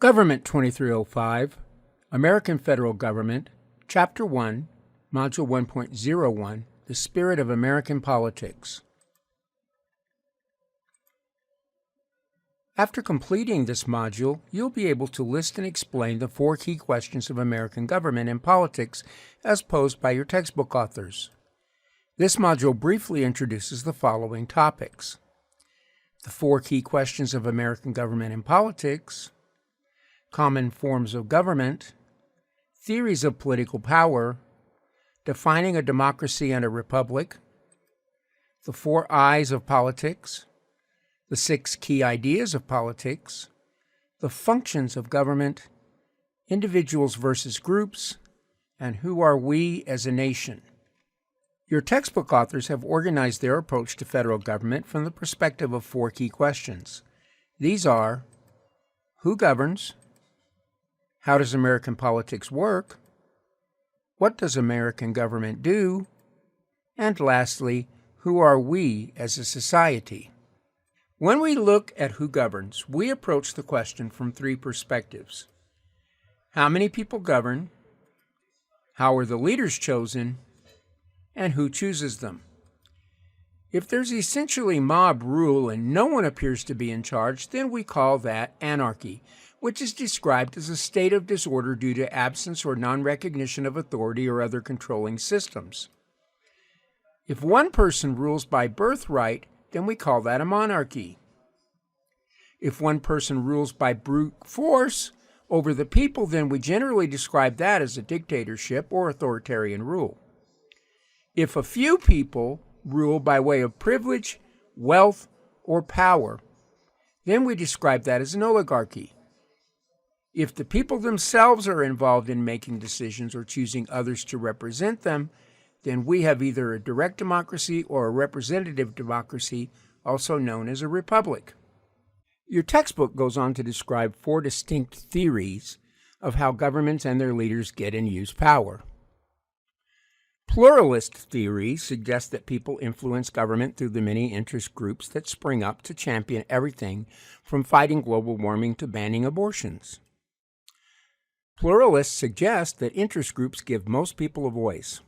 Government 2305, American Federal Government, Chapter 1, Module 1.01, The Spirit of American Politics. After completing this module, you'll be able to list and explain the 4 key questions of American government and politics as posed by your textbook authors. This module briefly introduces the following topics: the 4 key questions of American government and politics, common forms of government, theories of political power, defining a democracy and a republic, the 4 I's of politics, the 6 key ideas of politics, the functions of government, individuals versus groups, and who are we as a nation. Your textbook authors have organized their approach to federal government from the perspective of 4 key questions. These are: who governs? How does American politics work? What does American government do? And lastly, who are we as a society? When we look at who governs, we approach the question from 3 perspectives. How many people govern? How are the leaders chosen? And who chooses them? If there's essentially mob rule and no one appears to be in charge, then we call that anarchy, which is described as a state of disorder due to absence or non-recognition of authority or other controlling systems. If one person rules by birthright, then we call that a monarchy. If one person rules by brute force over the people, then we generally describe that as a dictatorship or authoritarian rule. If a few people rule by way of privilege, wealth, or power, then we describe that as an oligarchy. If the people themselves are involved in making decisions or choosing others to represent them, then we have either a direct democracy or a representative democracy, also known as a republic. Your textbook goes on to describe 4 distinct theories of how governments and their leaders get and use power. Pluralist theory suggests that people influence government through the many interest groups that spring up to champion everything from fighting global warming to banning abortions. Pluralists suggest that interest groups give most people a voice.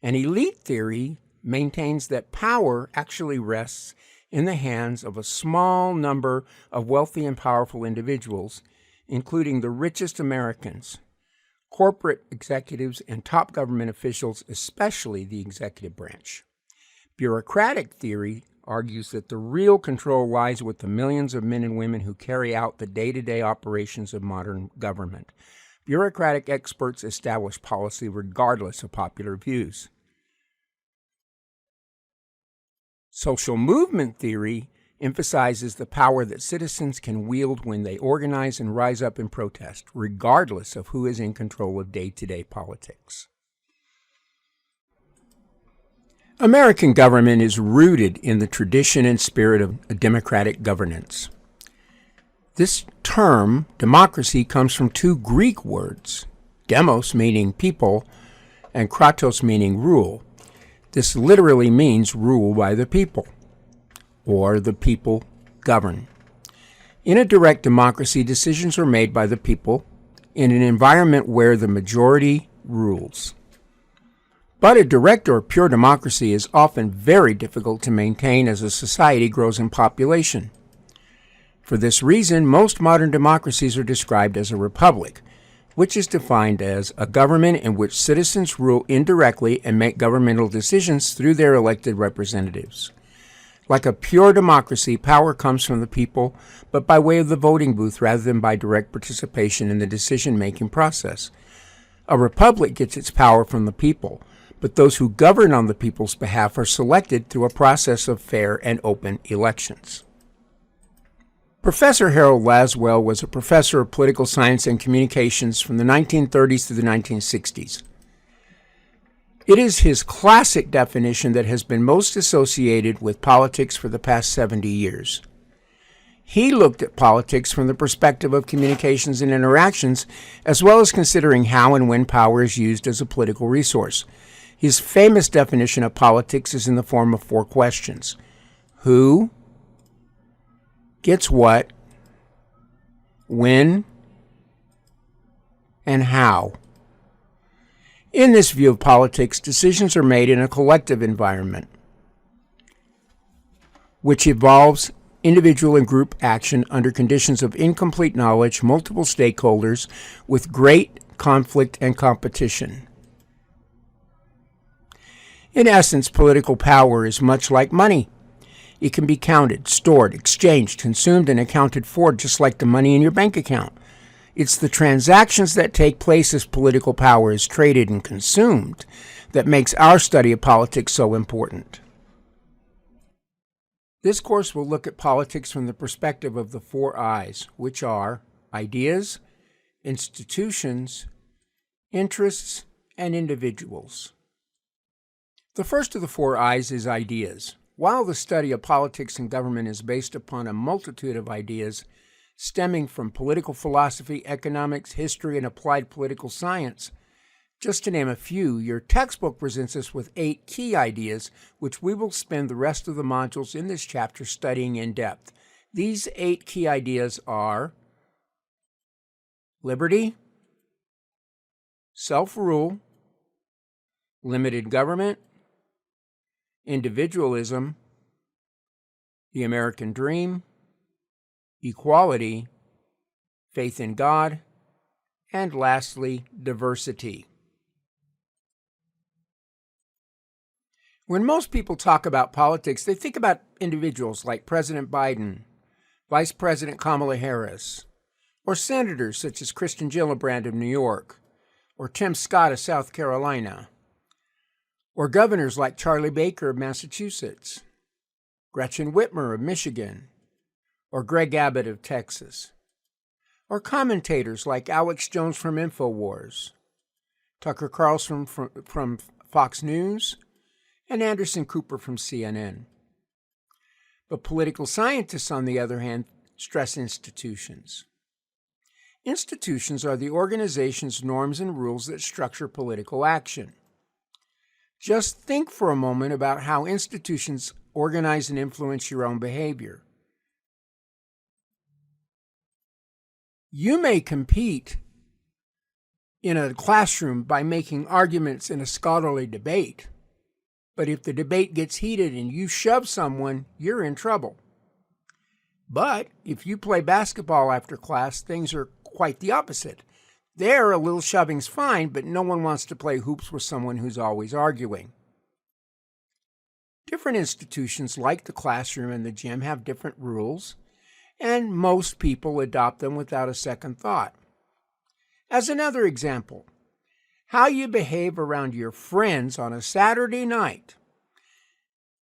And elite theory maintains that power actually rests in the hands of a small number of wealthy and powerful individuals, including the richest Americans, corporate executives, and top government officials, especially the executive branch. Bureaucratic theory argues that the real control lies with the millions of men and women who carry out the day-to-day operations of modern government. Bureaucratic experts establish policy regardless of popular views. Social movement theory emphasizes the power that citizens can wield when they organize and rise up in protest, regardless of who is in control of day-to-day politics. American government is rooted in the tradition and spirit of democratic governance. This term, democracy, comes from 2 Greek words, demos meaning people and kratos meaning rule. This literally means rule by the people, or the people govern. In a direct democracy, decisions are made by the people in an environment where the majority rules. But a direct or pure democracy is often very difficult to maintain as a society grows in population. For this reason, most modern democracies are described as a republic, which is defined as a government in which citizens rule indirectly and make governmental decisions through their elected representatives. Like a pure democracy, power comes from the people, but by way of the voting booth rather than by direct participation in the decision-making process. A republic gets its power from the people, but those who govern on the people's behalf are selected through a process of fair and open elections. Professor Harold Laswell was a professor of political science and communications from the 1930s to the 1960s. It is his classic definition that has been most associated with politics for the past 70 years. He looked at politics from the perspective of communications and interactions, as well as considering how and when power is used as a political resource. His famous definition of politics is in the form of 4 questions. Who gets what, when, and how. In this view of politics, decisions are made in a collective environment, which involves individual and group action under conditions of incomplete knowledge, multiple stakeholders, with great conflict and competition. In essence, political power is much like money. It can be counted, stored, exchanged, consumed, and accounted for just like the money in your bank account. It's the transactions that take place as political power is traded and consumed that makes our study of politics so important. This course will look at politics from the perspective of the 4 I's, which are ideas, institutions, interests, and individuals. The first of the 4 I's is ideas. While the study of politics and government is based upon a multitude of ideas stemming from political philosophy, economics, history, and applied political science, just to name a few, your textbook presents us with 8 key ideas, which we will spend the rest of the modules in this chapter studying in depth. These 8 key ideas are liberty, self-rule, limited government, individualism, the American dream, equality, faith in God, and lastly, diversity. When most people talk about politics, they think about individuals like President Biden, Vice President Kamala Harris, or senators such as Kirsten Gillibrand of New York, or Tim Scott of South Carolina, or governors like Charlie Baker of Massachusetts, Gretchen Whitmer of Michigan, or Greg Abbott of Texas, or commentators like Alex Jones from InfoWars, Tucker Carlson from Fox News, and Anderson Cooper from CNN. But political scientists, on the other hand, stress institutions. Institutions are the organization's norms and rules that structure political action. Just think for a moment about how institutions organize and influence your own behavior. You may compete in a classroom by making arguments in a scholarly debate, but if the debate gets heated and you shove someone, you're in trouble. But if you play basketball after class, things are quite the opposite. There, a little shoving's fine, but no one wants to play hoops with someone who's always arguing. Different institutions like the classroom and the gym have different rules, and most people adopt them without a second thought. As another example, how you behave around your friends on a Saturday night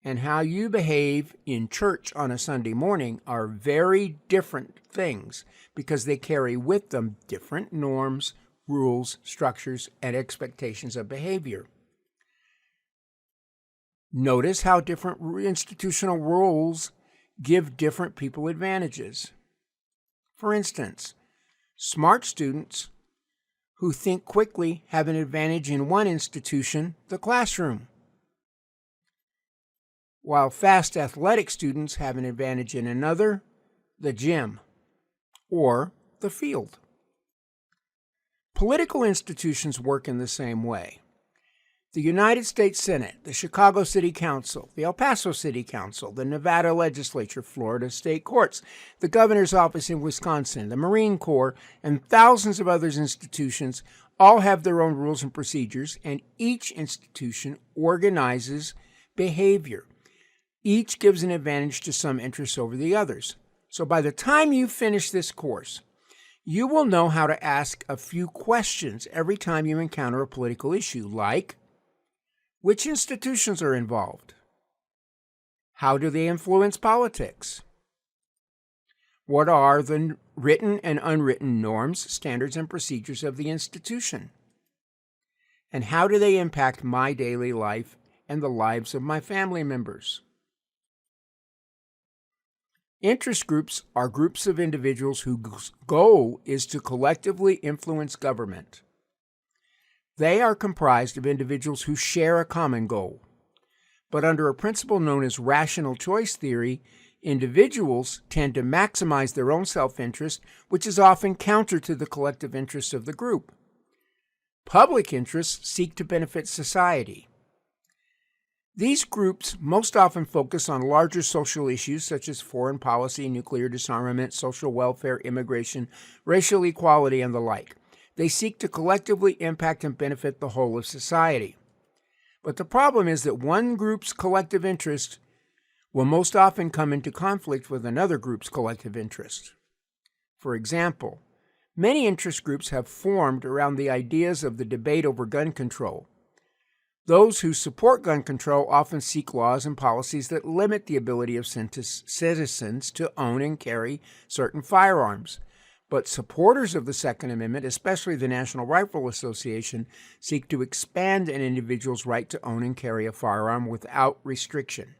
and how you behave in church on a Sunday morning are very different things because they carry with them different norms, rules, structures, and expectations of behavior. Notice how different institutional rules give different people advantages. For instance, smart students who think quickly have an advantage in one institution, the classroom, while fast athletic students have an advantage in another, the gym, or the field. Political institutions work in the same way. The United States Senate, the Chicago City Council, the El Paso City Council, the Nevada Legislature, Florida State Courts, the Governor's Office in Wisconsin, the Marine Corps, and thousands of other institutions all have their own rules and procedures, and each institution organizes behavior. Each gives an advantage to some interests over the others. So by the time you finish this course, you will know how to ask a few questions every time you encounter a political issue, like, which institutions are involved? How do they influence politics? What are the written and unwritten norms, standards, and procedures of the institution? And how do they impact my daily life and the lives of my family members? Interest groups are groups of individuals whose goal is to collectively influence government. They are comprised of individuals who share a common goal. But under a principle known as rational choice theory, individuals tend to maximize their own self-interest, which is often counter to the collective interests of the group. Public interests seek to benefit society. These groups most often focus on larger social issues such as foreign policy, nuclear disarmament, social welfare, immigration, racial equality, and the like. They seek to collectively impact and benefit the whole of society. But the problem is that one group's collective interest will most often come into conflict with another group's collective interest. For example, many interest groups have formed around the ideas of the debate over gun control. Those who support gun control often seek laws and policies that limit the ability of citizens to own and carry certain firearms. But supporters of the Second Amendment, especially the National Rifle Association, seek to expand an individual's right to own and carry a firearm without restriction.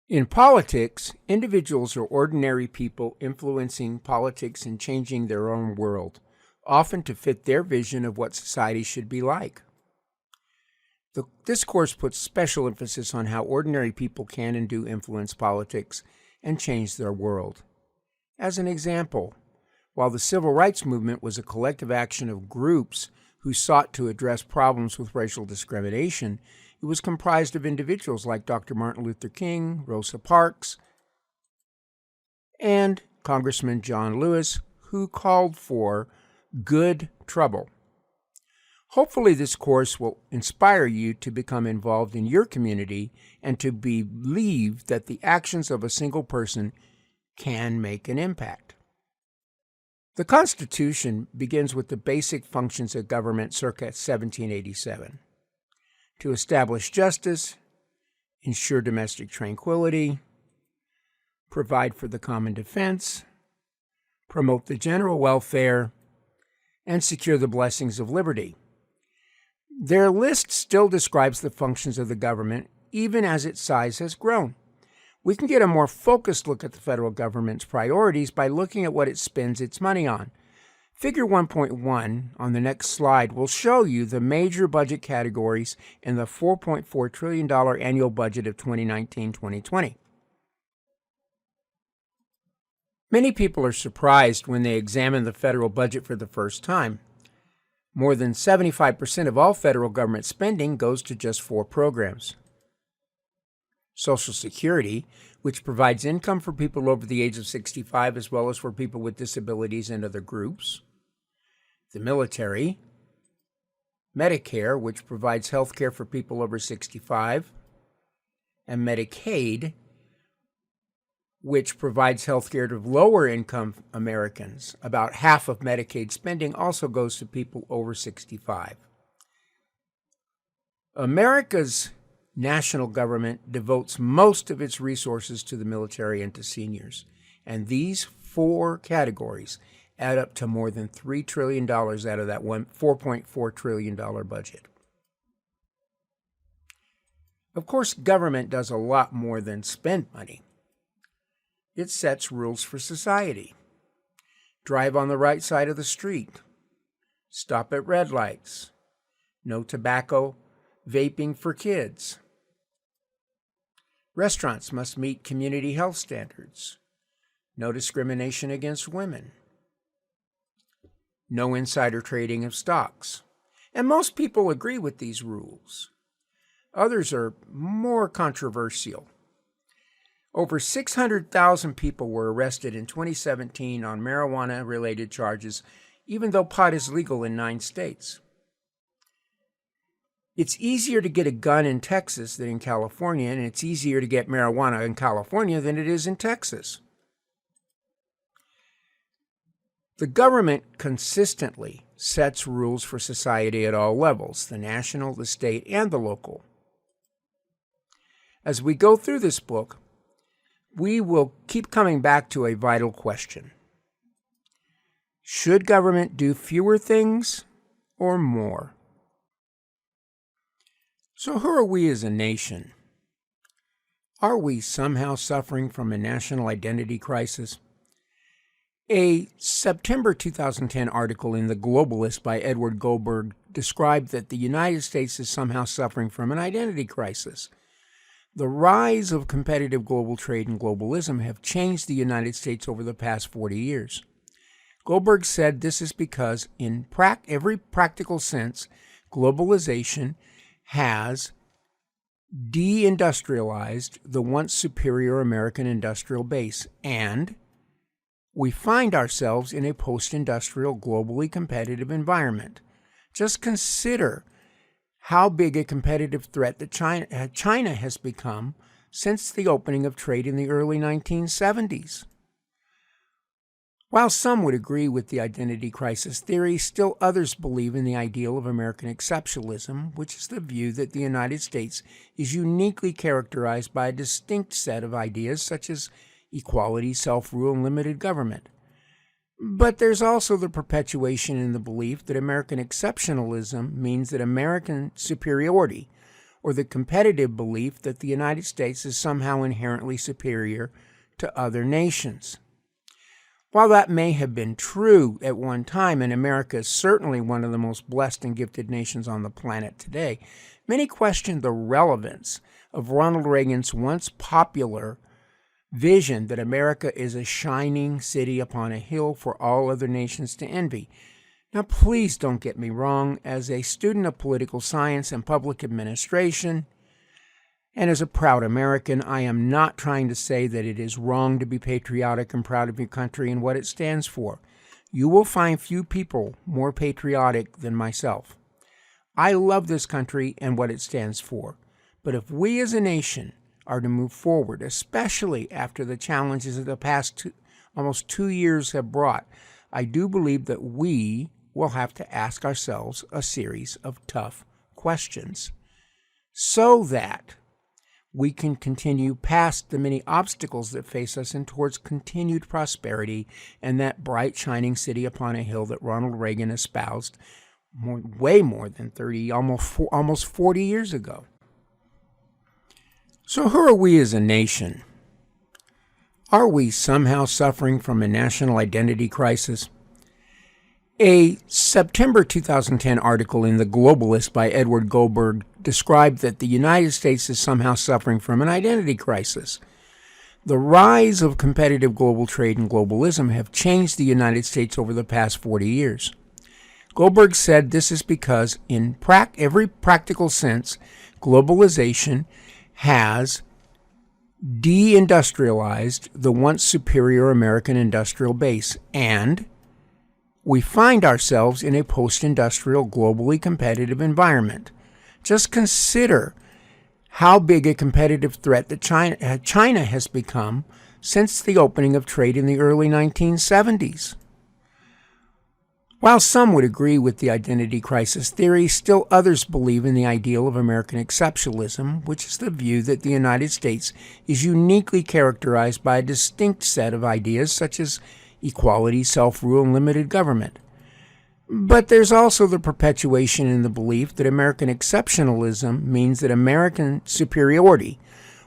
In politics, individuals are ordinary people influencing politics and changing their own world, often to fit their vision of what society should be like. This course puts special emphasis on how ordinary people can and do influence politics and change their world. As an example, while the Civil Rights Movement was a collective action of groups who sought to address problems with racial discrimination, it was comprised of individuals like Dr. Martin Luther King, Rosa Parks, and Congressman John Lewis, who called for good trouble. Hopefully this course will inspire you to become involved in your community and to believe that the actions of a single person can make an impact. The Constitution begins with the basic functions of government circa 1787: to establish justice, ensure domestic tranquility, provide for the common defense, promote the general welfare, and secure the blessings of liberty. Their list still describes the functions of the government, even as its size has grown. We can get a more focused look at the federal government's priorities by looking at what it spends its money on. Figure 1.1 on the next slide will show you the major budget categories in the $4.4 trillion annual budget of 2019-2020. Many people are surprised when they examine the federal budget for the first time. More than 75% of all federal government spending goes to just 4 programs. Social Security, which provides income for people over the age of 65 as well as for people with disabilities and other groups. The military. Medicare, which provides health care for people over 65. And Medicaid, which provides health care to lower-income Americans. About half of Medicaid spending also goes to people over 65. America's national government devotes most of its resources to the military and to seniors, and these 4 categories add up to more than $3 trillion out of that $4.4 trillion budget. Of course, government does a lot more than spend money. It sets rules for society. Drive on the right side of the street. Stop at red lights. No tobacco, vaping for kids. Restaurants must meet community health standards. No discrimination against women. No insider trading of stocks. And most people agree with these rules. Others are more controversial. Over 600,000 people were arrested in 2017 on marijuana-related charges, even though pot is legal in 9 states. It's easier to get a gun in Texas than in California, and it's easier to get marijuana in California than it is in Texas. The government consistently sets rules for society at all levels, the national, the state, and the local. As we go through this book, we will keep coming back to a vital question. Should government do fewer things or more? So who are we as a nation? Are we somehow suffering from a national identity crisis? A September 2010 article in The Globalist by Edward Goldberg described that the United States is somehow suffering from an identity crisis. The rise of competitive global trade and globalism have changed the United States over the past 40 years. Goldberg said this is because, in every practical sense, globalization has deindustrialized the once superior American industrial base, and we find ourselves in a post-industrial, globally competitive environment. Just consider how big a competitive threat that China has become since the opening of trade in the early 1970s. While some would agree with the identity crisis theory, still others believe in the ideal of American exceptionalism, which is the view that the United States is uniquely characterized by a distinct set of ideas such as equality, self-rule, and limited government. But there's also the perpetuation in the belief that American exceptionalism means that American superiority, or the competitive belief that the United States is somehow inherently superior to other nations. While that may have been true at one time, and America is certainly one of the most blessed and gifted nations on the planet today, many question the relevance of Ronald Reagan's once popular vision that America is a shining city upon a hill for all other nations to envy. Now, please don't get me wrong. As a student of political science and public administration, and as a proud American, I am not trying to say that it is wrong to be patriotic and proud of your country and what it stands for. You will find few people more patriotic than myself. I love this country and what it stands for. But if we as a nation are to move forward, especially after the challenges of the past almost 2 years have brought, I do believe that we will have to ask ourselves a series of tough questions so that we can continue past the many obstacles that face us and towards continued prosperity and that bright, shining city upon a hill that Ronald Reagan espoused way more than 30, almost 40 years ago. So who are we as a nation? Are we somehow suffering from a national identity crisis? A September 2010 article in The Globalist by Edward Goldberg described that the United States is somehow suffering from an identity crisis. The rise of competitive global trade and globalism have changed the United States over the past 40 years. Goldberg said this is because, in every practical sense, globalization has deindustrialized the once superior American industrial base, and we find ourselves in a post-industrial, globally competitive environment. Just consider how big a competitive threat that China has become since the opening of trade in the early 1970s. While some would agree with the identity crisis theory, still others believe in the ideal of American exceptionalism, which is the view that the United States is uniquely characterized by a distinct set of ideas such as equality, self-rule, and limited government. But there's also the perpetuation in the belief that American exceptionalism means that American superiority,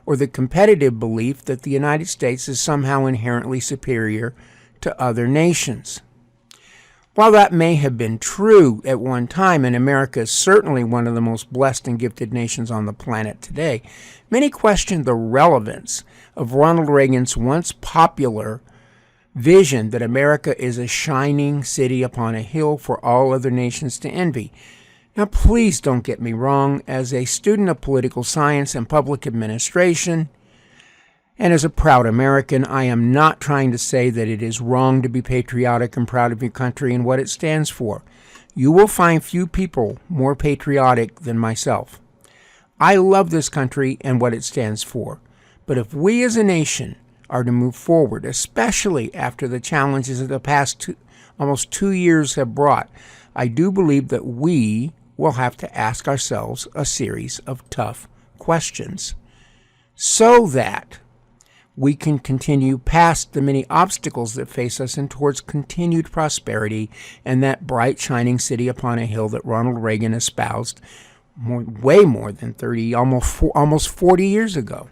or the competitive belief that the United States is somehow inherently superior to other nations. While that may have been true at one time, and America is certainly one of the most blessed and gifted nations on the planet today, many question the relevance of Ronald Reagan's once popular vision that America is a shining city upon a hill for all other nations to envy. Now, please don't get me wrong. As a student of political science and public administration, and as a proud American, I am not trying to say that it is wrong to be patriotic and proud of your country and what it stands for. You will find few people more patriotic than myself. I love this country and what it stands for. But if we as a nation are to move forward, especially after the challenges of the past almost 2 years have brought, I do believe that we will have to ask ourselves a series of tough questions so that we can continue past the many obstacles that face us and towards continued prosperity and that bright, shining city upon a hill that Ronald Reagan espoused way more than 30, almost 40 years ago.